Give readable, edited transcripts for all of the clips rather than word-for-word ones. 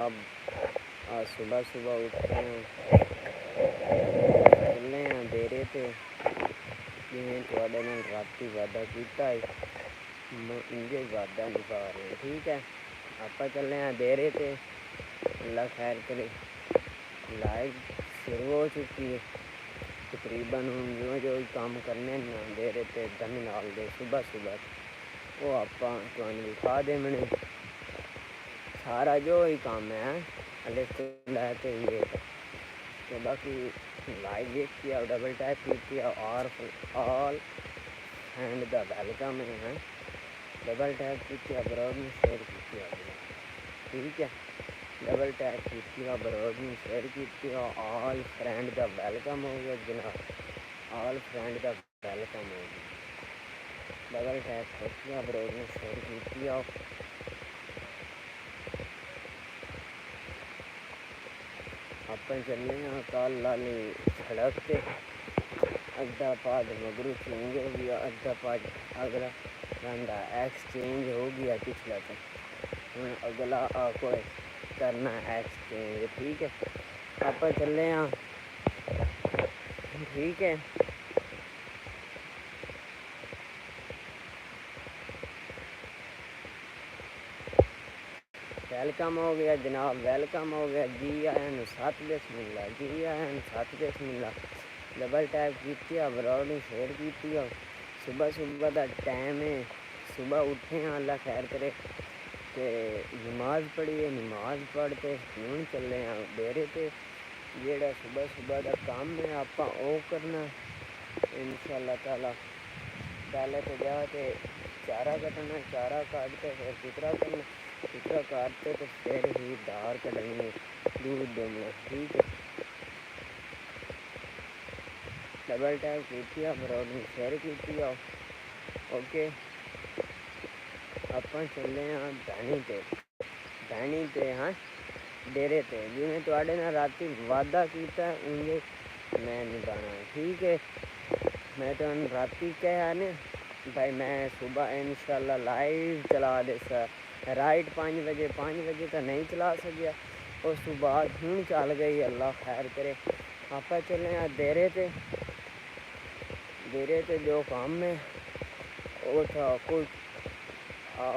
अब आज सुबह सुबह उठे हैं, चले हैं डेरे ते जिमें थोड़े नाल राती वादा किया है इंजे वादा निभा रहे हैं। ठीक है, आप चले हैं डेरे ते। अल्लाह खैर करे। लाइट शुरू हो चुकी है तकरीबन। हम जो काम करने ना डेरे ते धनी नाल दे सुबह सुबह वो आप दिखा दे मैंने सारा जो ही काम है अले तो लाते ये तो बाकी लाइव देख किया डबल टैप किया और ऑल एंड द वेलकम है डबल टैप किया ब्राउज में शेयर किया। ठीक है, डबल टैप किया ब्राउज में शेयर किया ऑल फ्रेंड द वेलकम हो गया जनाब। ऑल फ्रेंड द वेलकम हो गया। डबल टैप किया ब्राउज में शेयर किया। अपन चलने कल लाली सड़क से अद्धा पाद मगरू चेंज हो गया, अद्धा पाद अगला रंगा एक्सचेंज हो गया पिछला तो अगला आपको करना एक्सचेंज। ठीक है, अपन चले हैं। ठीक है, वेलकम हो गया जनाब, वेलकम हो गया। जी आया सात बिस्मिल्लाह, जी आया सात बिस्मिल्लाह। डबल टैप किया ब्राउड शेयर की। सुबह सुबह का टाइम है, सुबह उठे हैं अल्लाह खैर करे ते नमाज पढ़ी है। नमाज पढ़ते हूँ चले हैं डेरे ते। जेड़ा सुबह सुबह का काम है आप करना इंशाअल्लाह ताला। पहले तो जाते चारा कटना, चारा काट के फिर फितरा करना, फितरा काटते तो फिर ही दार कटनी है, दूध देना। ठीक है, डबल टैप किया ब्राउड में शेयर किया। ओके, अपन चले हैं भैनी ते हाँ डेरे ते जिमें थोड़े ना राती वादा किया उंजे मैं निभाना। ठीक है, मैं तो राती कहा ने भाई मैं सुबह इंशाल्लाह लाइव चला दे सर राइट 5 बजे तो नहीं चला सकिया। उस बाद हूँ चल गई, अल्लाह खैर करे। आप चले डेरे ते जो काम में वो था कोई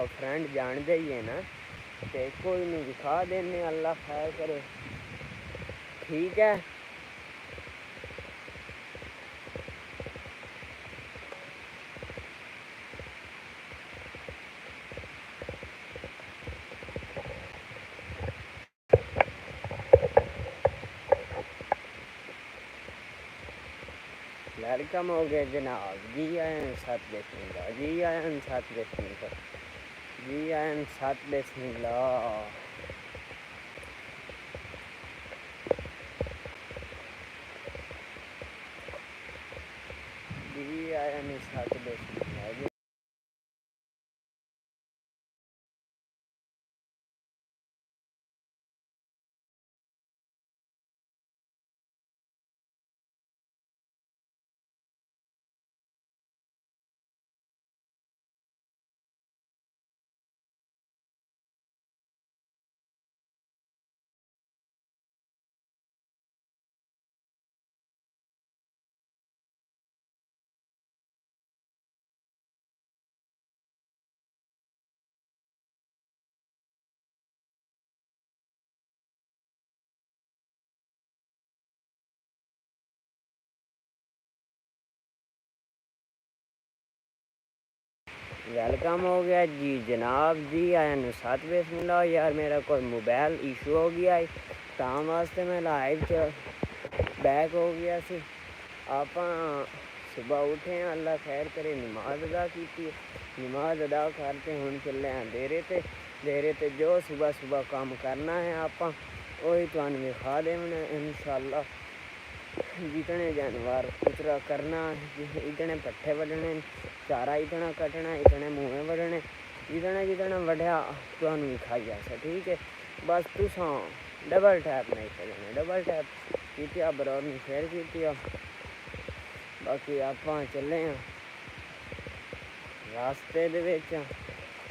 फ्रेंड जान दे ही है ना तो कोई नहीं दिखा देने, अल्लाह खैर करे। ठीक है, वेलकम हो गया जनाब। जी आयन सात बिस्मिल्लाह, जी आयन सात बिस्मिल्लाह, जी आयन सात बिस्मिल्लाह। जी आयन सात बिस्मिल्लाह। वेलकम हो गया जी जनाब। जी आया सात बिस्मिल्लाह। यार मेरा कोई मोबाइल इशू हो गया है तां वास्ते मैं लाइव बैक हो गया सी। आप सुबह उठे हैं अल्लाह खैर करे, नमाज अदा की, नमाज अदा करते हूँ चले हैं डेरे ते जो सुबह सुबह काम करना है आप वही तुहानू दिखा देना इंशाअल्लाह। जितने जानवर कुतरा करना, इतने पट्ठे वढ़ने, चारा इतना कटना, इतने मुँह वढ़ने, जितना वढ़िया तुहानू दिखाई जाए। ठीक है, बस तुसा डबल टैप नहीं करना, डबल टैप किया बराबर में शेयर किया। बाकी आप चले हैं रास्ते दे विच,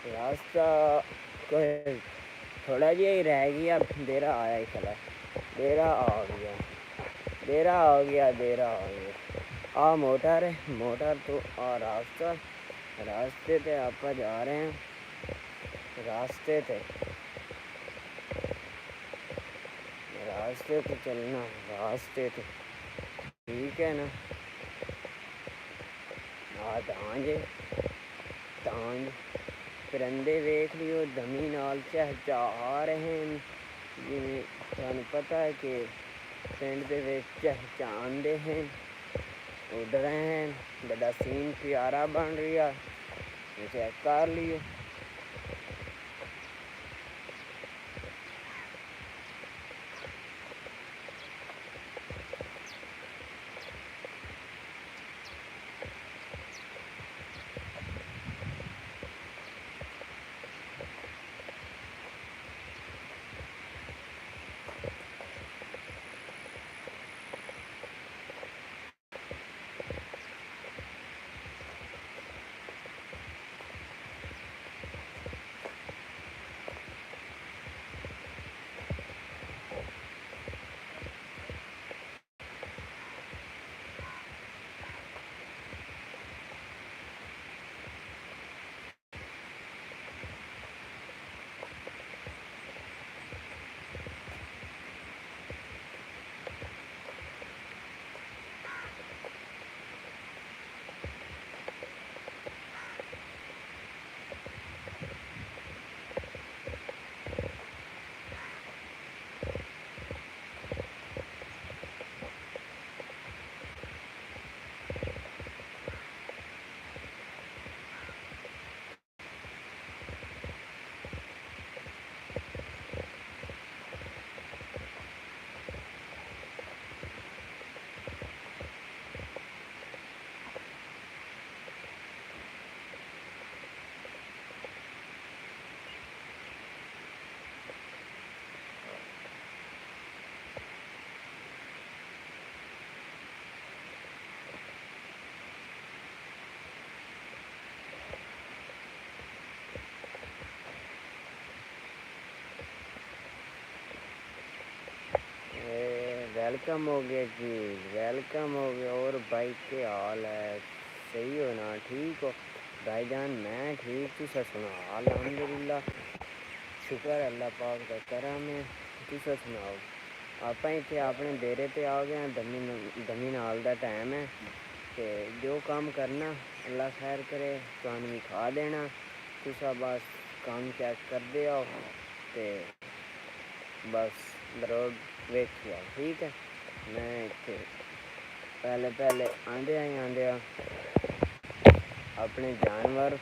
रास्ता कोई थोड़ा जिहा ही रह गया, देरा आया ही खला, देरा आ गया, देरा आ गया, देरा आ गया। आ मोटर है, मोटर तो आ रास्ता, रास्ते पे आप जा रहे हैं, रास्ते पे चलना, रास्ते पे, ठीक है ना। आ तांज तांज परिंदे वेख लियो, धमी नाल चहचहा रहे हैं, जिमें तुहानू पता है कि पिंड दे विच चहचहांदे हैं, उड़ रहे हैं, बड़ा सीन प्यारा बन रहा, चेक कर लियो। वेलकम हो गया जी, वेलकम हो गया। और भाई के हाल है, सही हो ना, ठीक हो भाईजान? मैं ठीक, तुसा सुनाओ? अल्हम्दुलिल्लाह, शुक्र अल्लाह पाक का करम है। तुसा सुनाओ? आप इतने अपने डेरे पे आ गए हैं, दमी नाल दा टाइम है, तो जो काम करना अल्लाह खैर करे, तुहानू भी खा देना। तुसा बस काम चेक करते आओ, तो बस रोड वेखी आओ, ठीक है। मैं इतने पहले आंदे अपने जानवर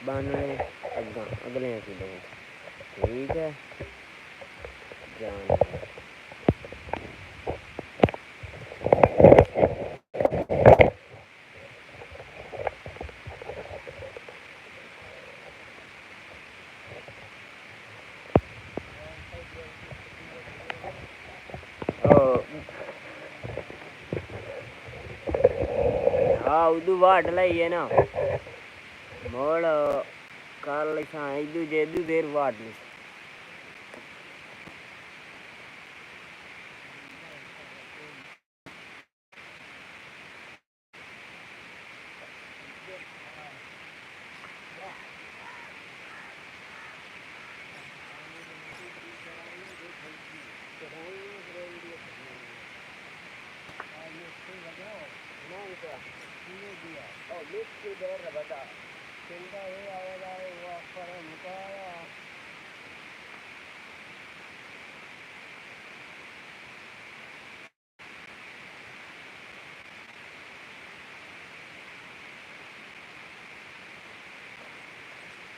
बनने अगले किलोमीटर, ठीक है। जानवर हाँ उदू वाट लाइए ना, मोड़ कर लिखा इदू जेदू देर वाट ली।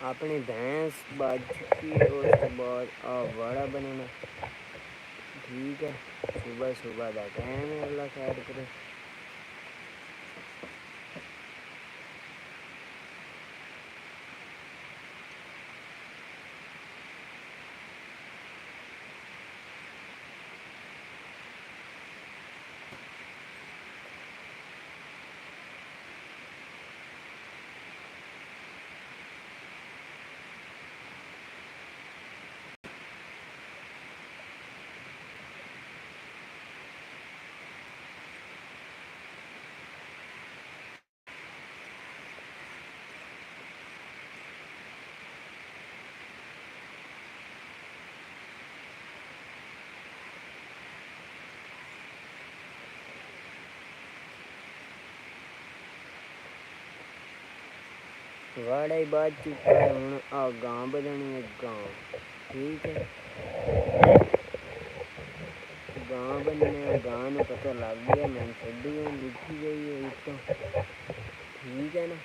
अपनी भैंस बाज चुकी है, उसके बाद वाड़ा बनाना, ठीक है। सुबह सुबह का टाइम है, अल्लाह खैर करे। वाड़ा ही बाज चुका है हूँ आ गां बदनी है गां ठीक है गां बनने गां ਨੂੰ पता लग गया मैं छड्डी उठी गई है उत्तों ठीक है ना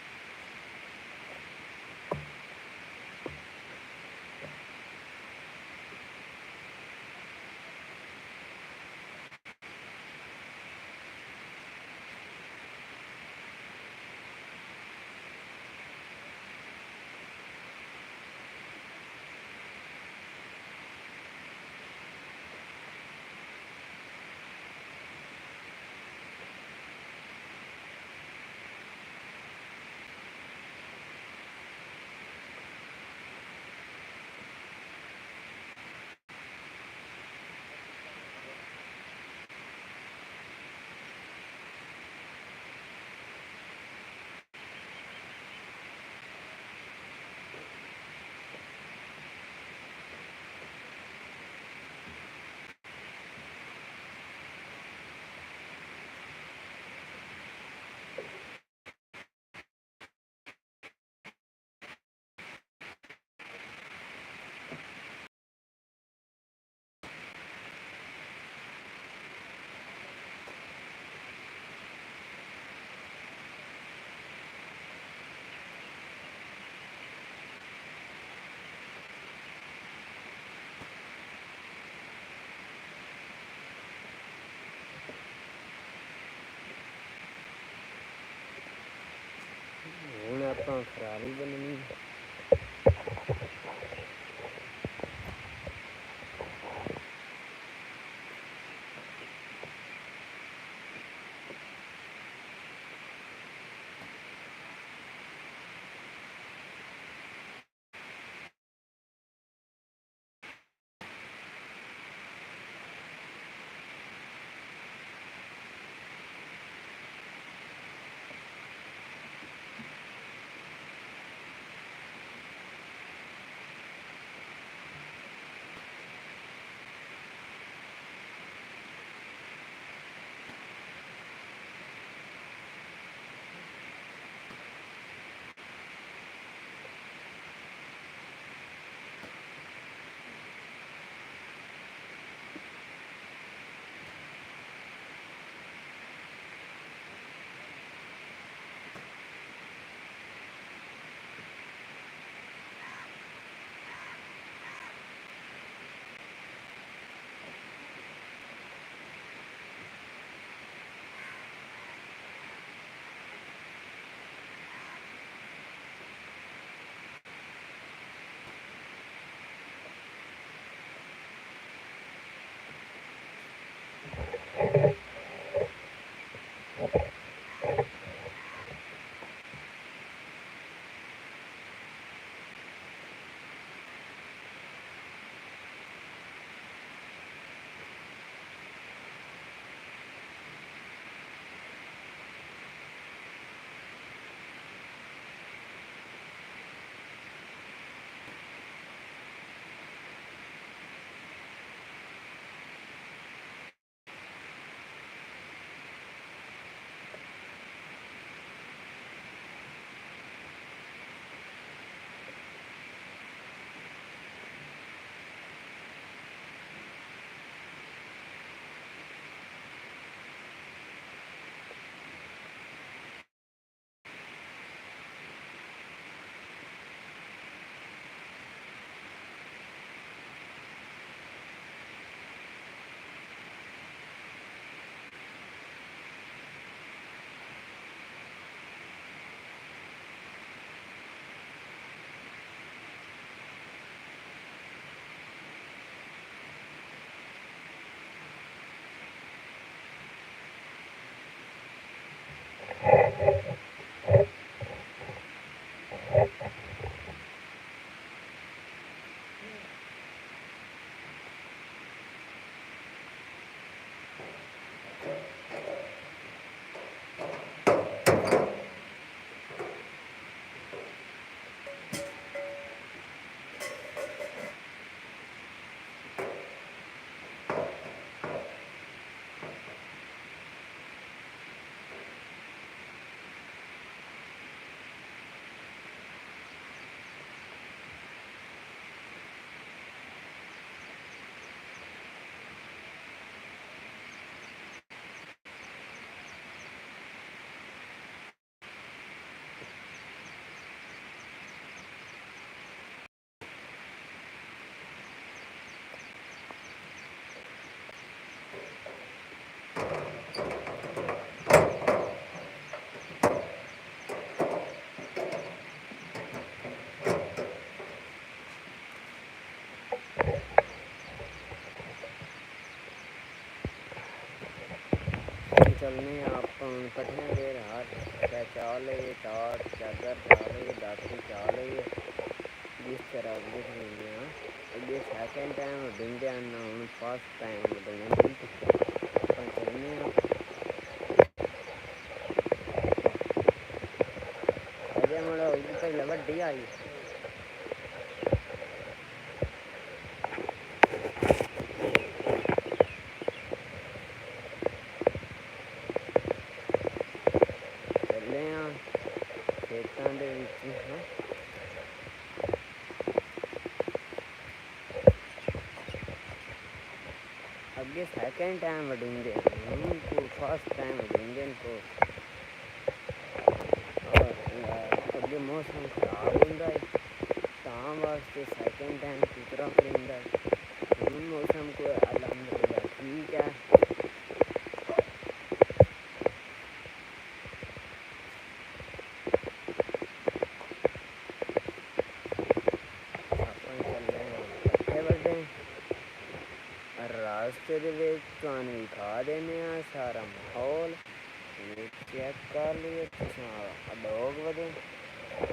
ਹੁਣ ਆਪਾਂ ਖਰਾਲੀ ਬਣਨੀ चलने आप पटने दे हार क्या चाले टाट चादर चाले दाती चाले जिस तरह दिख रही हैं अगे सेकंड टाइम डिंगे ना हूँ फर्स्ट टाइम डिंगे अपन चलने अजय मुड़ा होगी पहले वड्डी आई चले खेतों के अगे सेकंड टाइम वडिंगे को फर्स्ट टाइम वडिंगे को और अगे मौसम खराब होंदा है वास्ते सेकंड टाइम कुतरा करेंदा है मौसम को अल्हम्दुलिल्लाह ठीक है अपन चल रहे हैं पट्टे बड़े रास्ते दिखा देने सारा माहौल ये चेक कर लिए डॉग बदे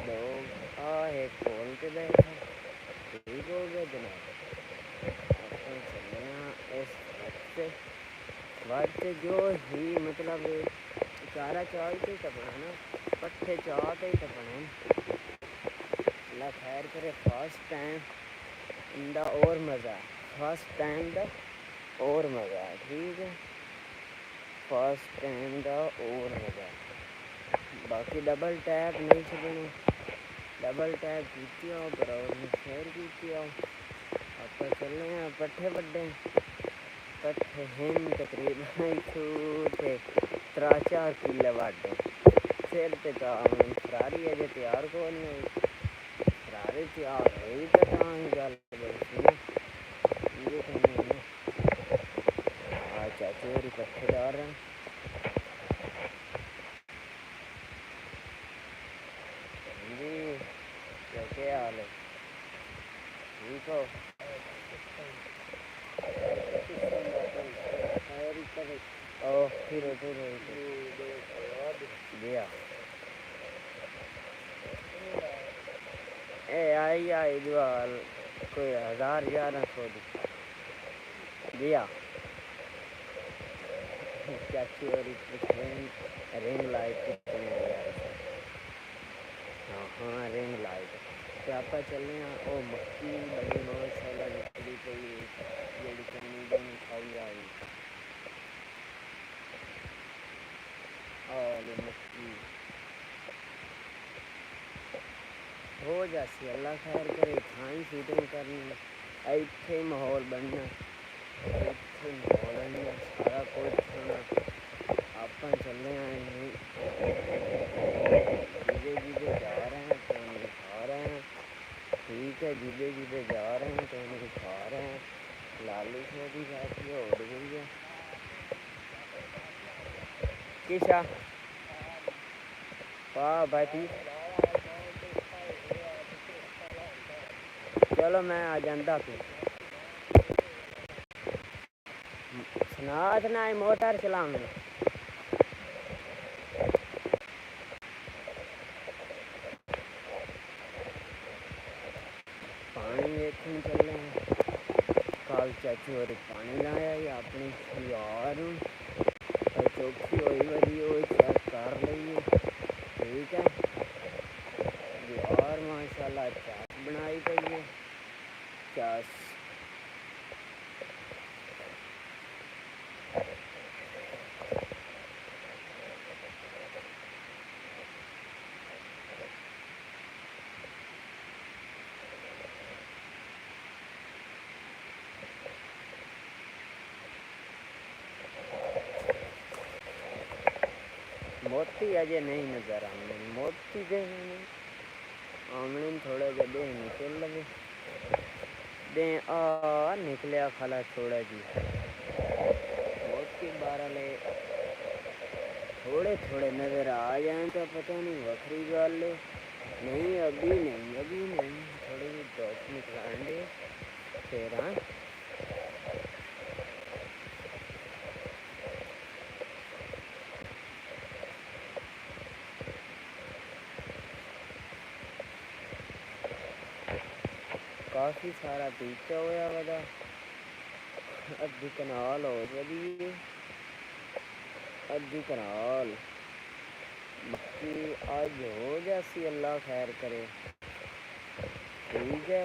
डॉग एक खोल के बैठा ठीक हो गया जनाब अपन चले इस वक्त जो ही मतलब चारा चाहते टपना ना पट्टे चाहते ही टपने अल्लाह खैर करे फर्स्ट टाइम इंदा और मज़ा फर्स्ट टाइम दा और मज़ा है ठीक है फर्स्ट टाइम दा और मज़ा बाकी डबल टैप नहीं छड़ने डबल टैप की आओ बराबर में शेयर की आओ आप चलने हैं पट्ठे बड्डे पट्ठे हैं तकरीबन थे 3-4 किले वाटे सिर पे फरारी है जो तैयार को नहीं फरारी तैयार हुई तो गल ये चाची मेरी पट्ठेदार हैं जी क्या हाल है ठीक हो फिर दिया आई दीवार कोई 1000-1100 दिया चाची और रिंग लाइट कितने यार हाँ रिंग लाइट तो आप चलने ओ मक्की बड़ी माशाल्लाह निकली पई जेड़ी चन्नी बनी खाई आई और मक्की हो जासी अल्लाह खैर करे खाई शूटिंग करनी इत्थे माहौल बनना इत्थे माहौल बनना सारा कुछ होना अपन चले आए हैं जिधे जा रहे हैं तो उन्हें खा रहे हैं ठीक है जिधे जा रहे हैं तो उन्हें खा रहे हैं लालू से भी जाती है उड़ गई है किशा वाह भाई चलो मैं आ जाता तू सुनात ना मोटर चलाऊंगा पानी देखने चल रहे हैं काल चाची और पानी लाया या अपनी यार चौकी हुई बड़ी वो चेक कर लीजिए ठीक है यार माशाल्लाह चास बनाई गई है चास मोती अजय नहीं नजर आने मोती दे आमने थोड़ा जब निकल लगे दे निकलिया खाला थोड़ा जी मोती 12 ले थोड़े थोड़े नजर आ जाए तो पता नहीं वखरी गल नहीं अभी नहीं थोड़ी धूप निकलाएंगे फिर हाँ। काफ़ी सारा पीछा होया वदा अद्धी कनाल हो वधी अद्धी कनाल बाकी अज हो जासी अल्लाह खैर करे ठीक है।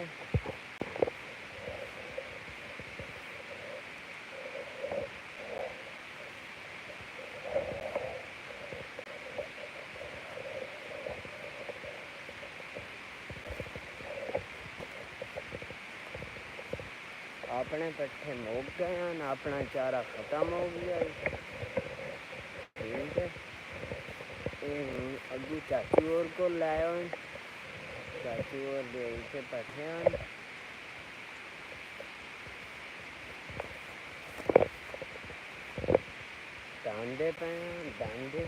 अपने पट्ठे मुक गए हैं, अपना चारा ख़त्म हो गया है ठीक है। अगू चाची और को लाए हैं, चाची और दे उसे पट्ठे हैं डांडे पे हैं डांडे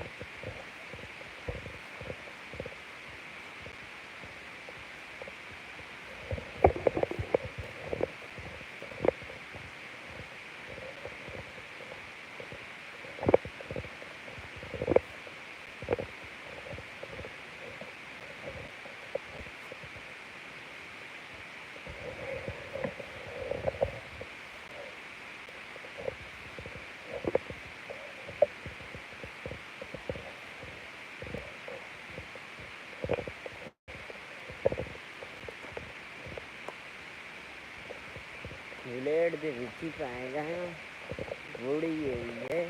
विलेट दे विच ही पाए गए हैं बूढ़ी हुई है।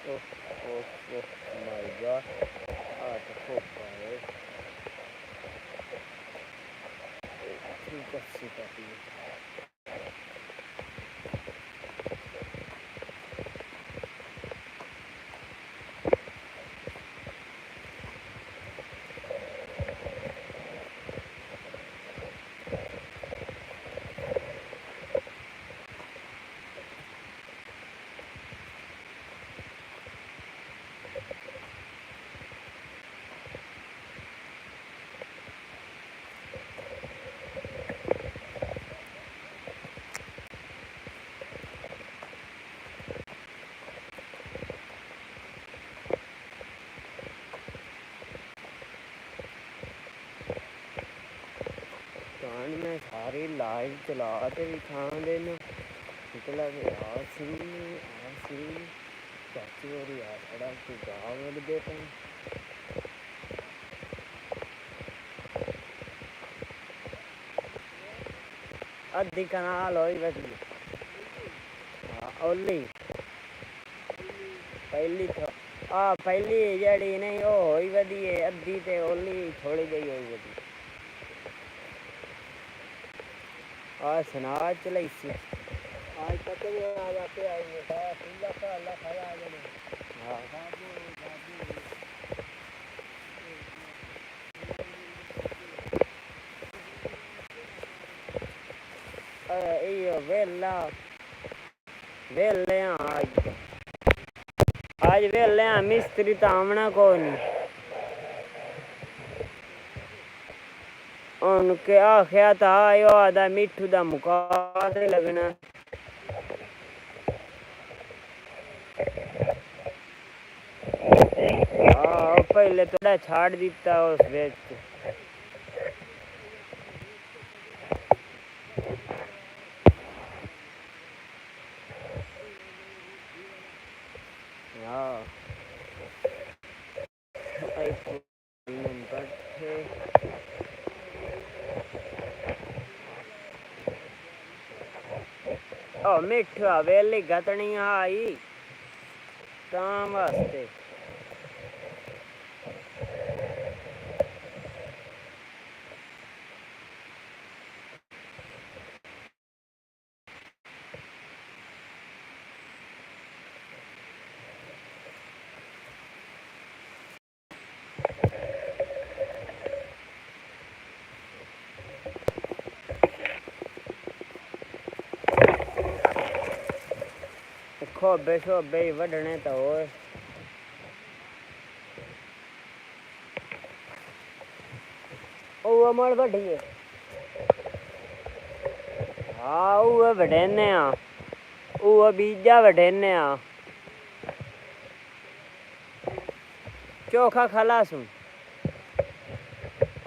ओह माय गॉड तो खूब पाए ठीक है। में सारी लाइव चलाते भी खाने निकला सी चाची और यार की गाँव लगे पे अद्धी कनाल हो वधी ओली पहली तो पहली जड़ी नहीं वो होई वधी है अद्धी ते ओली थोड़ी जी होई वधी आज सनाज चलाई सी आज तक भी आ जाते आएंगे खुला का अल्लाह खड़ा आ जाने हाँ यो वेला वेले आज वेले मिस्त्री तो आमना को नहीं उनके आख्या था यो आदा मिठू दा मुकाते लगना पहले थोड़ा छाड़ दिता उस बेच मिठू वेली गतनी आई तां वास्ते खोबे शोबे ही वढ़ने तो हो मल बढ़िए हाँ वो बढ़ेने वो बीजा बढ़ेने चोखा खलासूं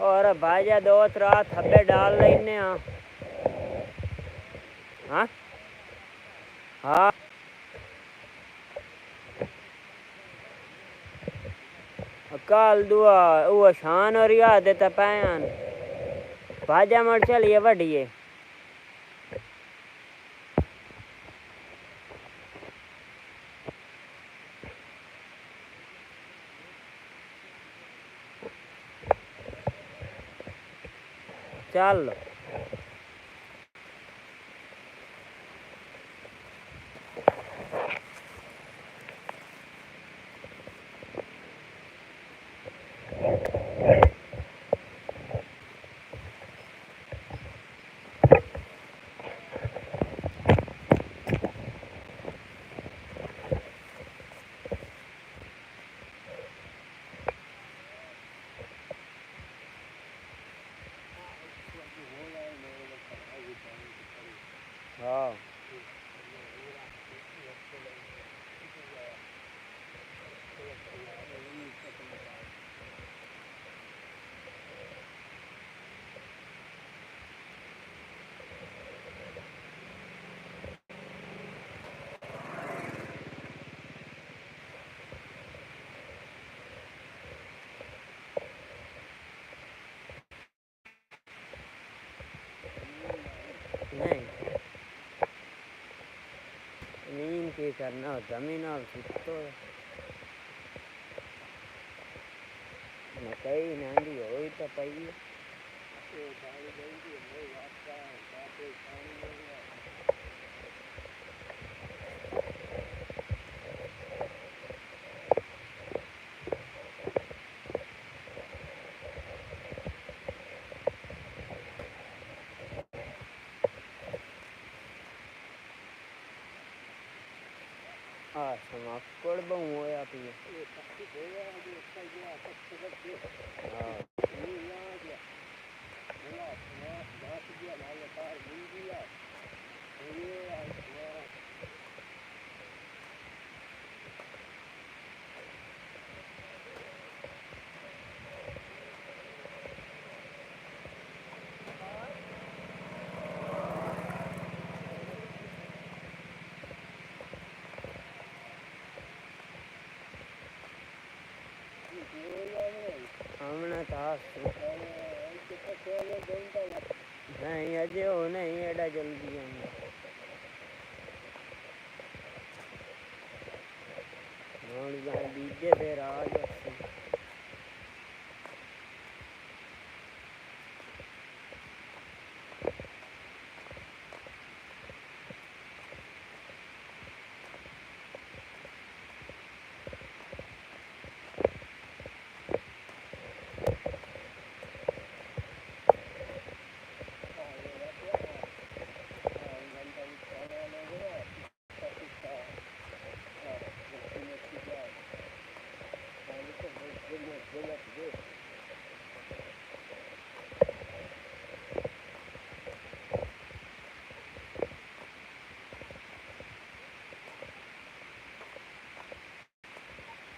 और भाजा दो रात हब्बे डाल लेने हाँ हाँ काल दुआ वो शान और याद है तपयान भाजा मर चलिए बढ़िए चल हाँ नहीं नींद की करना जमीन और सुतो मकई नांदी हो तो पई समाकड़ बहु होया पिए हाँ हमने था नहीं अजय हो नहीं एडा जल्दी हमें और यहाँ बीजे फिर आ जाते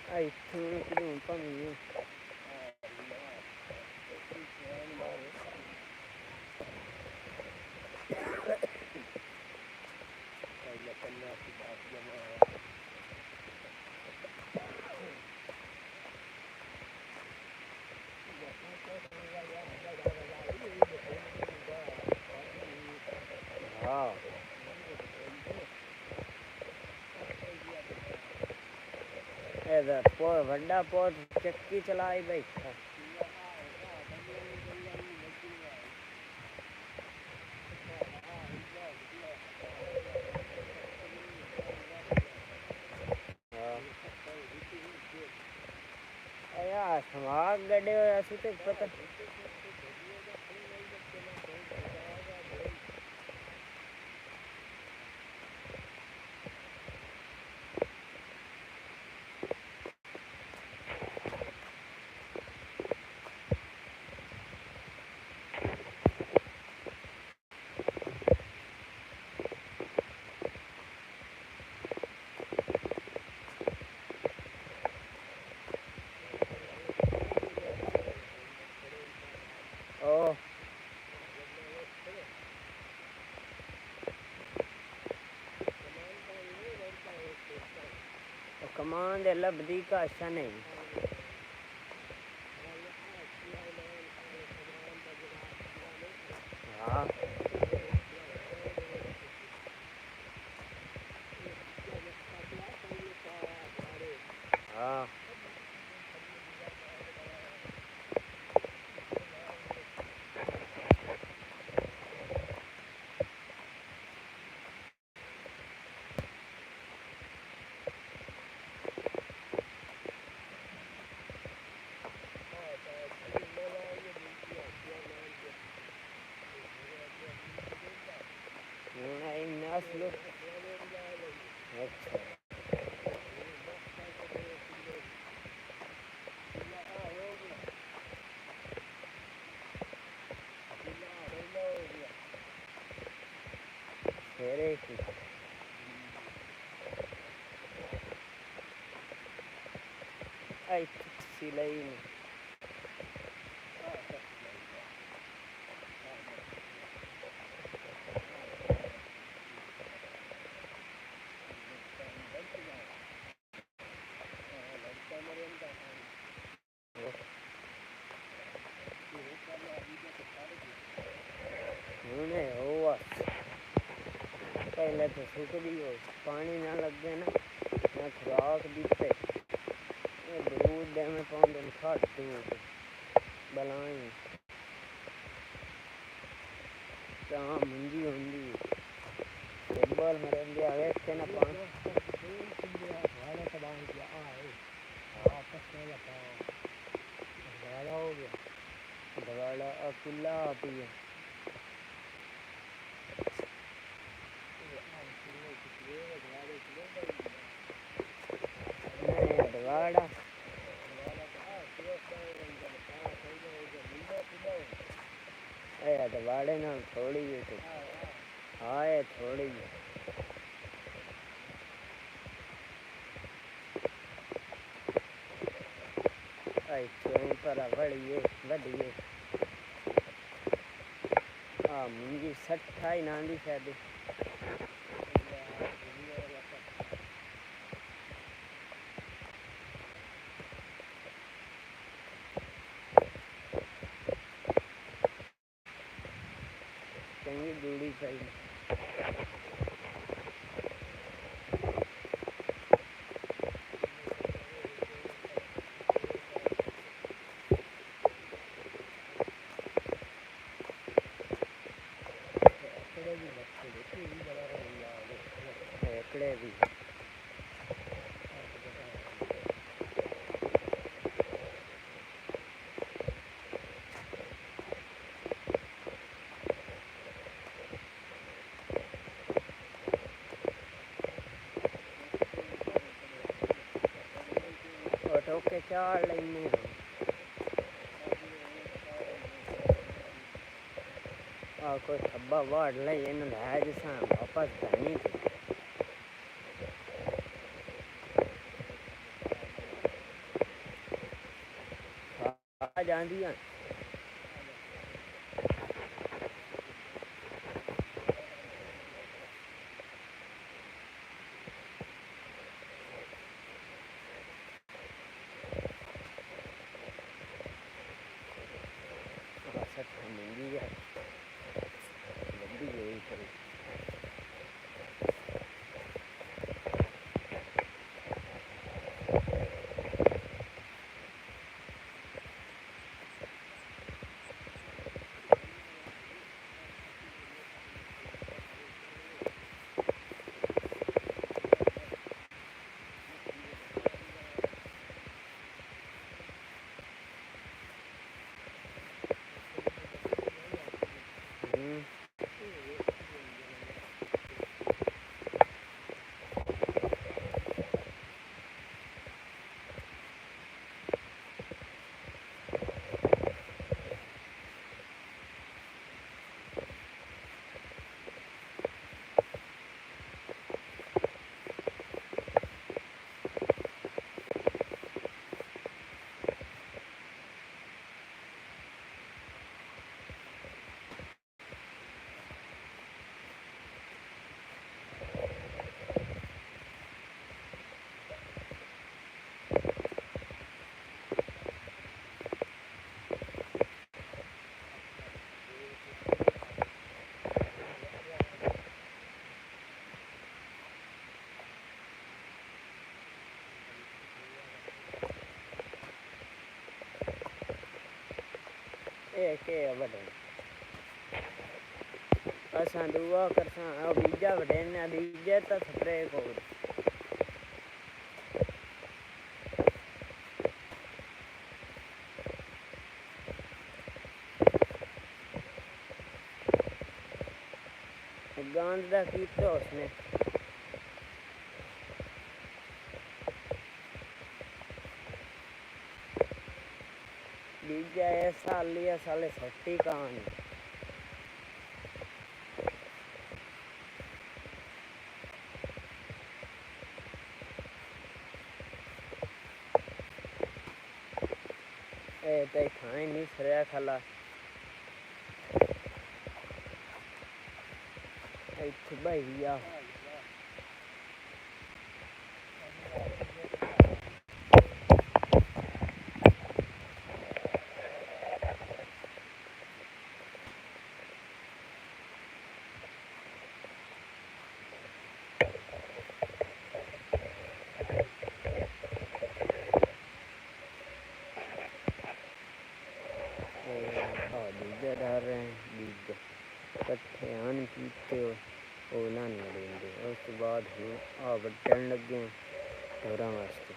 आई थोड़ी किलों पानी हाँ इधर वड्डा पोत चक्की चलाई बैठा यार समाग गड्ढे ऐसे तो पता कमान दे लभदी काशा नहीं। हाँ हाँ नहीं नस्ल। अच्छा शेरे की आई सिलाई में हुने हुआ पहले तो सूख दी हो पानी ना लग गया ना खुराक दीते दूध दे में पाँच दिन खट दूध बलाई कहाँ मुंजी होंगी फुटबॉल में रहंदे आवे के ना पान वाले तबाह किया आए आपस में लगा दवाड़ा हो गया दवाड़ा अकेला पिया दवाड़ा दवाड़े ना थोड़ी है तो हाँ थोड़ी है आई क्यों पर बढ़िए बढ़िए हाँ मुंजी 60 नांदी शायद चंगी दूड़ी चाहिए एकड़े भी ठोके चाड़ लेने कोई थब्बा वाड़ ले इन है जिसा वापस धनी आ जाती हैं महंगी है लंबी यही करी के वडे असां दुआ करसां बीजा वडेने बीजे तो स्प्रे को गांध दा कीता उसने बीजा ऐसा लिया साले सट्टी कहानी ए ते खाए नहीं सरिया खाला इत्थे भैया बीजा डाल रहे हैं बीजा कट्ठे आन कीते ओला नहीं देंगे उस बाद हम आ बटन लगे ढोरा वास्ते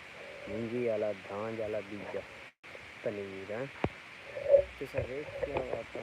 मूंगी वाला धान वाला बीजा पनीर है तो सब एक क्या आप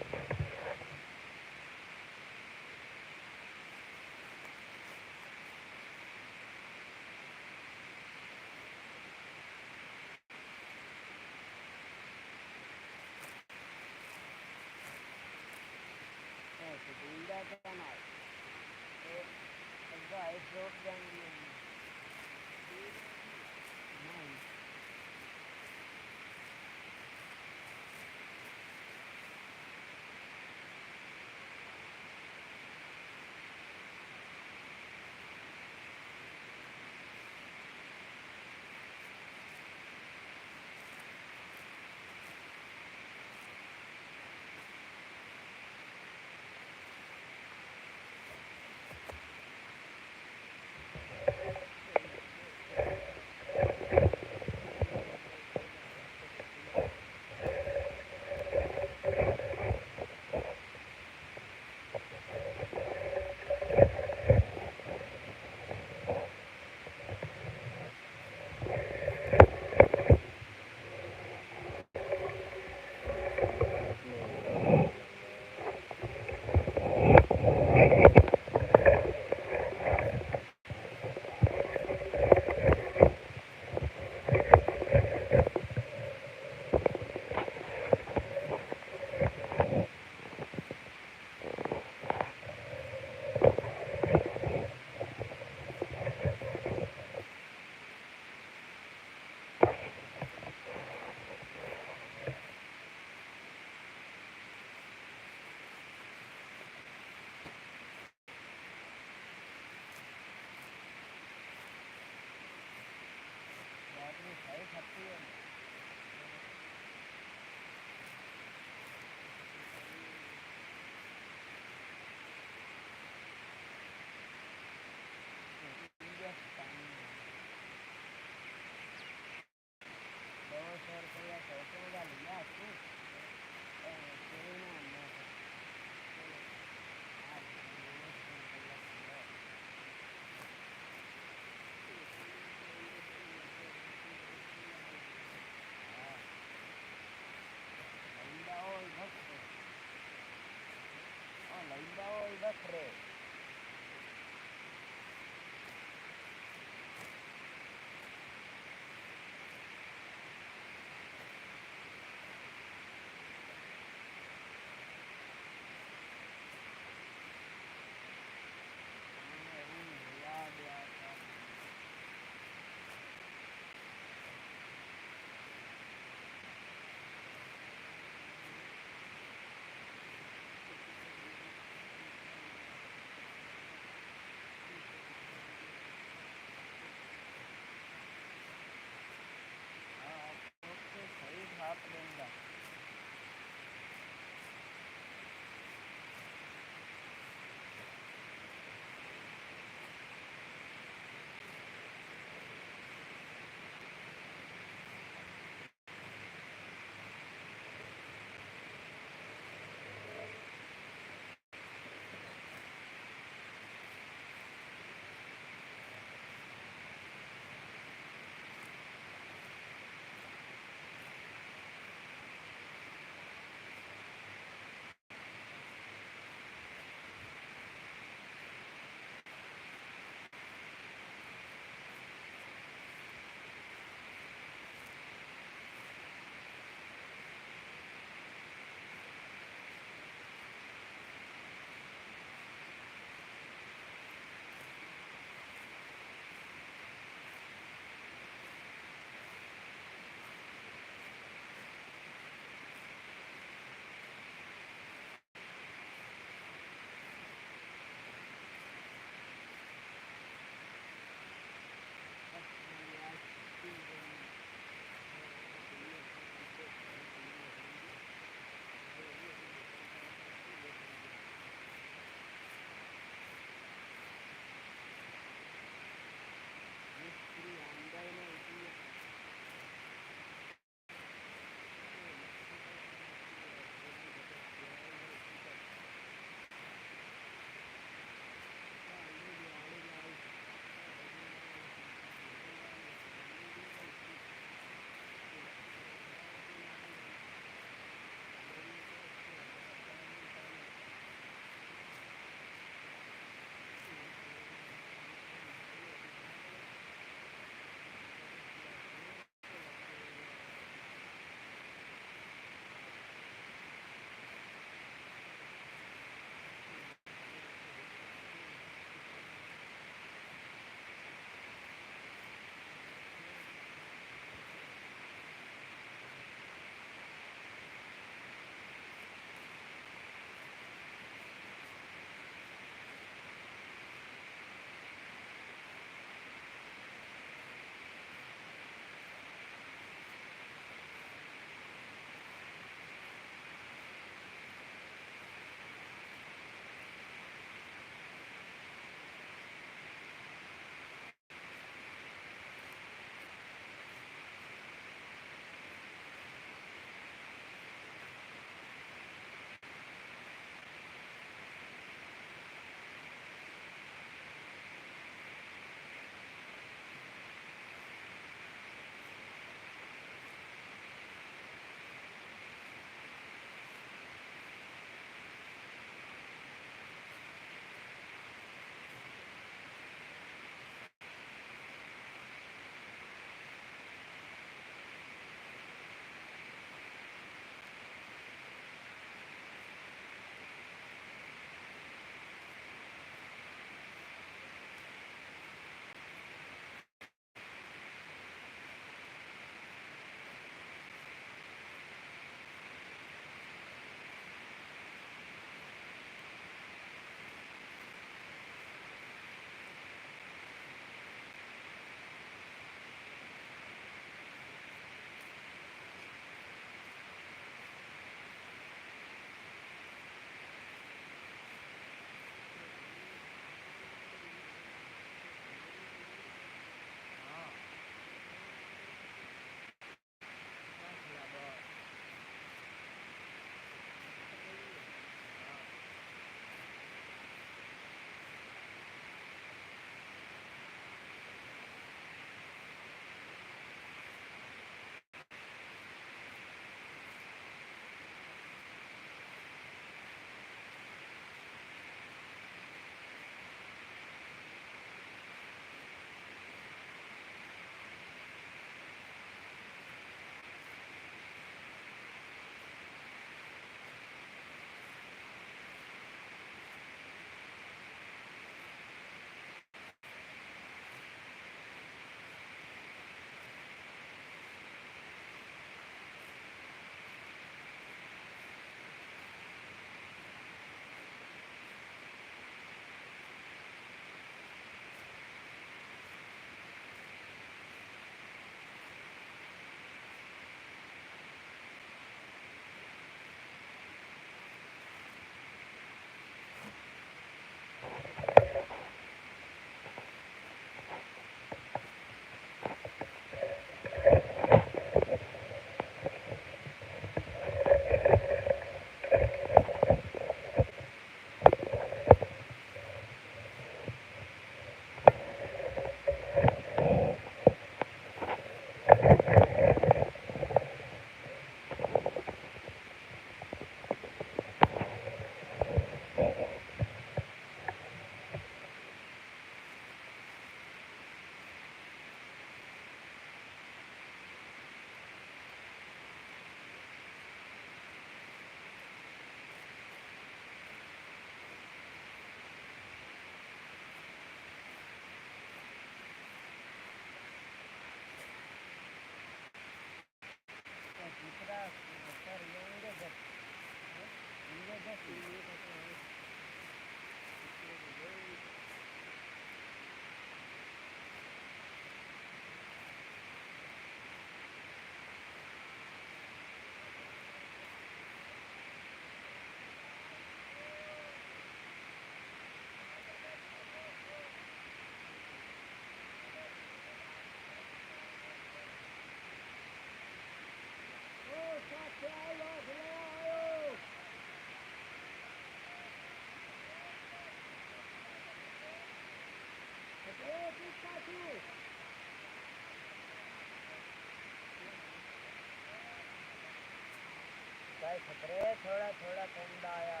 भाई खतरे थोड़ा थोड़ा ठंडा आया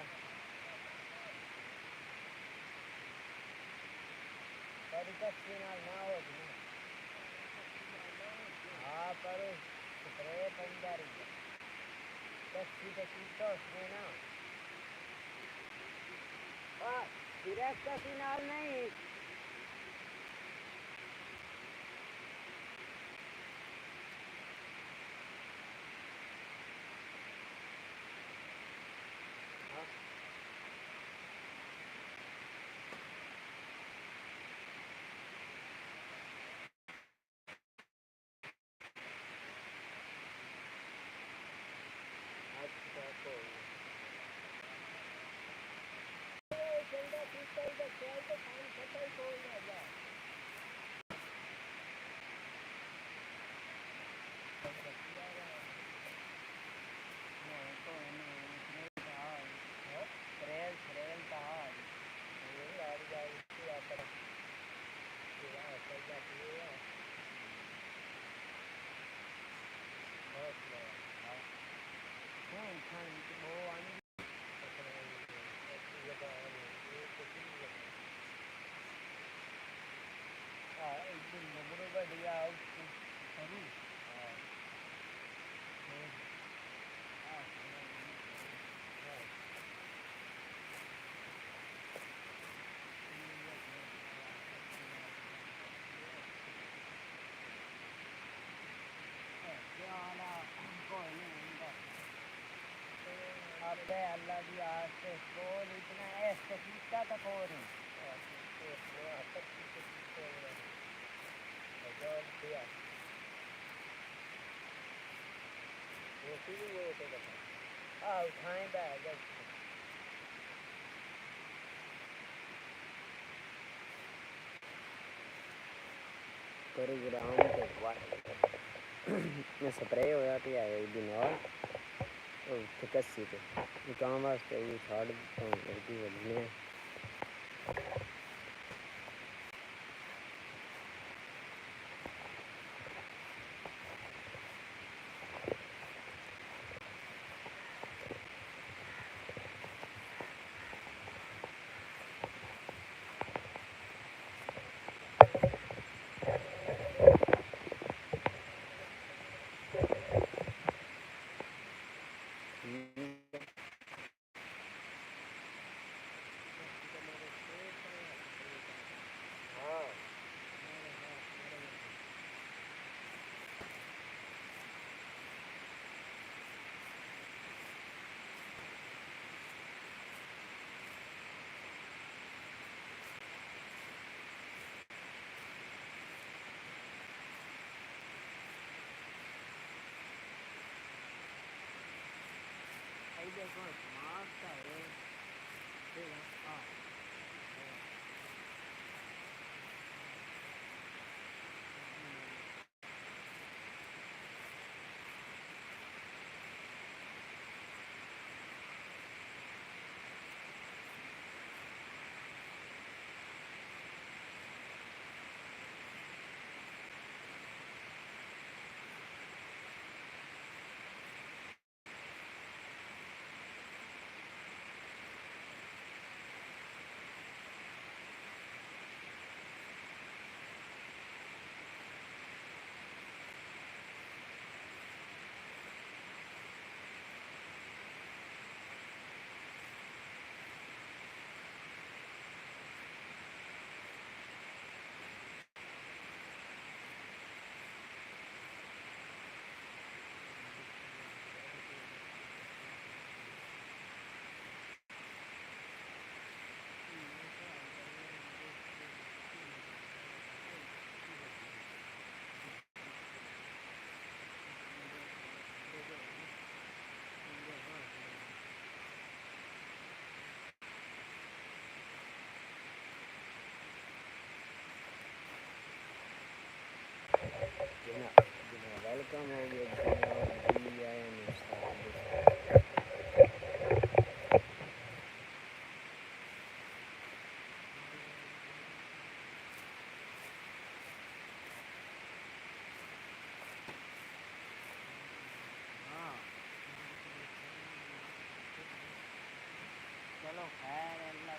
पर कच्ची ना हो हाँ पर खतरे पंजा रही कच्ची कच्ची तो उसमें ना डायरेक्ट कच्ची नाल नहीं अल्लाह की आज से स्कूल इतना ऐसे सीखता था कौन हाँ उठाएं बैग पूरे ग्राउंड के स्प्रे होया तो है एक दिन और कस्सी पे काम वास्ते ये छाड़ लड़की बोलने हैं कम हो गया जी आया नहीं सारा चलो खैर अल्लाह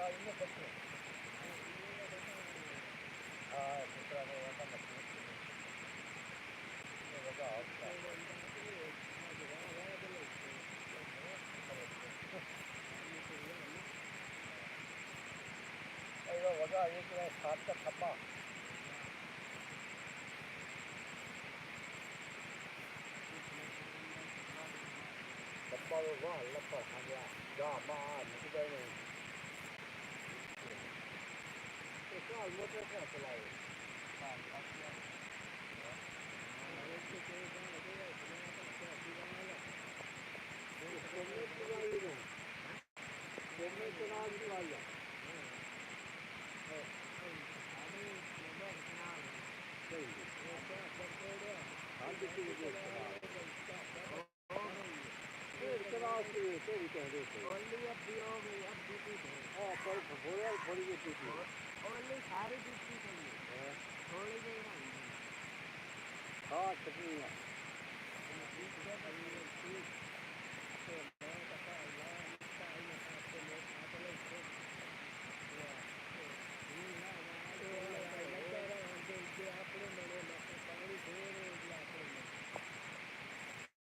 इनमें बच्चे हाँ दूसरा में वहाँ मछली वजह आपका वजह एक सात का खब्बा खब्बा वो वहाँ लपा खा गया जा मार निकल गए तो मोटर क्या चलाए हाँ चटनी